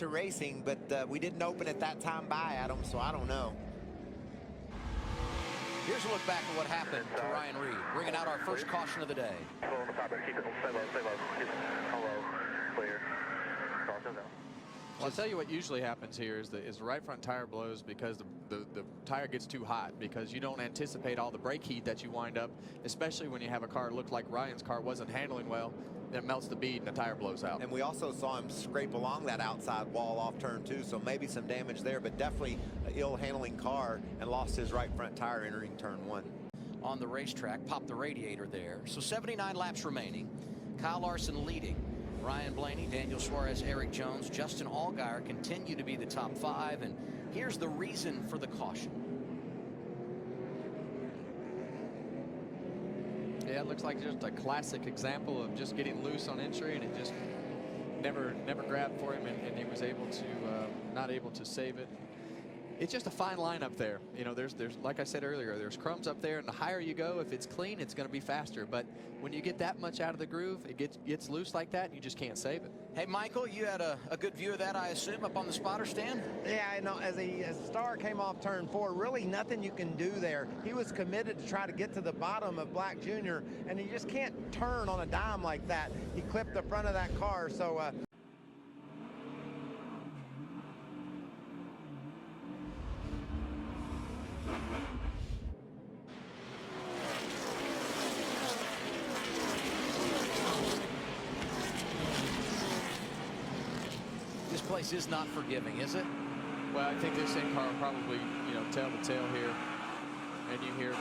to racing, but we didn't open at that time by Adam, so I don't know. Here's a look back at what happened to Ryan Reed, bringing out our first caution of the day. Well, I'll tell you what usually happens here is the right front tire blows because the tire gets too hot, because you don't anticipate all the brake heat that you wind up, especially when you have a car look like Ryan's car wasn't handling well. Then it melts the bead and the tire blows out. And we also saw him scrape along that outside wall off turn 2, so maybe some damage there, but definitely an ill handling car, and lost his right front tire entering turn 1. On the racetrack, popped the radiator there. So 79 laps remaining. Kyle Larson leading. Ryan Blaney, Daniel Suarez, Eric Jones, Justin Allgaier continue to be the top 5. And here's the reason for the caution. Yeah, it looks like just a classic example of just getting loose on entry, and it just never grabbed for him, and he was able to not able to save it. It's just a fine line up there. You know, there's like I said earlier, there's crumbs up there, and the higher you go, if it's clean, it's going to be faster. But when you get that much out of the groove, it gets loose like that, and you just can't save it. Hey, Michael, you had a good view of that, I assume, up on the spotter stand? Yeah, I know. As Star came off turn 4, really nothing you can do there. He was committed to try to get to the bottom of Black Jr., and he just can't turn on a dime like that. He clipped the front of that car, so... This place is not forgiving, is it? Well, I think this in car will probably, you know, tell the tale here. And you hear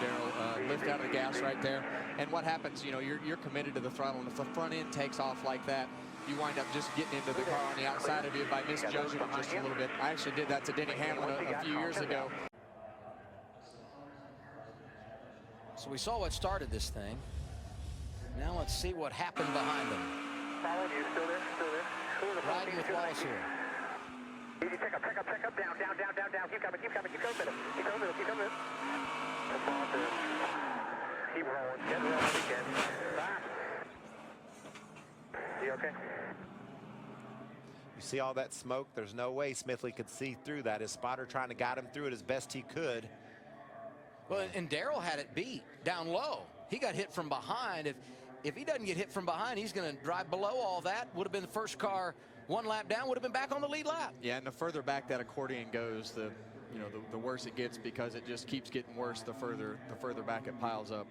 Darrell lift out of the gas right there. And what happens, you know, you're committed to the throttle, and if the front end takes off like that, you wind up just getting into the car on the outside of you by misjudging it just a little bit. I actually did that to Denny Hamlin a few years ago. So we saw what started this thing. Now let's see what happened behind them. Following you, still there, still there. Riding with Wallace here. Easy, check up, down, keep coming, keep coming, keep coming. That's awesome. Keep rolling, get rolling again. Stop. You okay? You see all that smoke? There's no way Smithley could see through that. His spotter trying to guide him through it as best he could. Well, and Darrell had it beat down low. He got hit from behind. If he doesn't get hit from behind, he's going to drive below all that. Would have been the first car one lap down, would have been back on the lead lap. Yeah, and the further back that accordion goes, the worse it gets, because it just keeps getting worse the further back it piles up.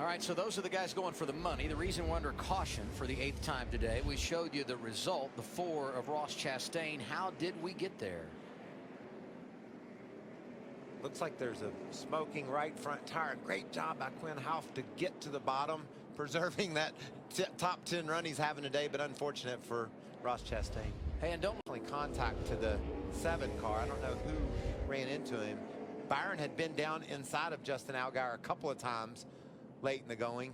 All right, so those are the guys going for the money. The reason we're under caution for the 8th time today. We showed you the result, the 4 of Ross Chastain. How did we get there? Looks like there's a smoking right front tire. Great job by Quinn Houff to get to the bottom, preserving that top 10 run he's having today, but unfortunate for Ross Chastain. Hey, and don't only contact to the 7 car. I don't know who ran into him. Byron had been down inside of Justin Allgaier a couple of times late in the going.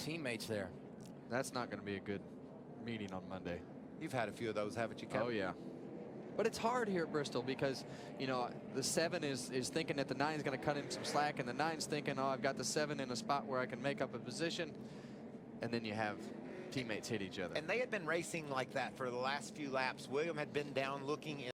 Teammates there. That's not going to be a good meeting on Monday. You've had a few of those, haven't you, Kevin? Oh, yeah. But it's hard here at Bristol because, you know, the 7 is thinking that the 9 is going to cut him some slack, and the 9's thinking, oh, I've got the 7 in a spot where I can make up a position. And then you have teammates hit each other. And they had been racing like that for the last few laps. William had been down looking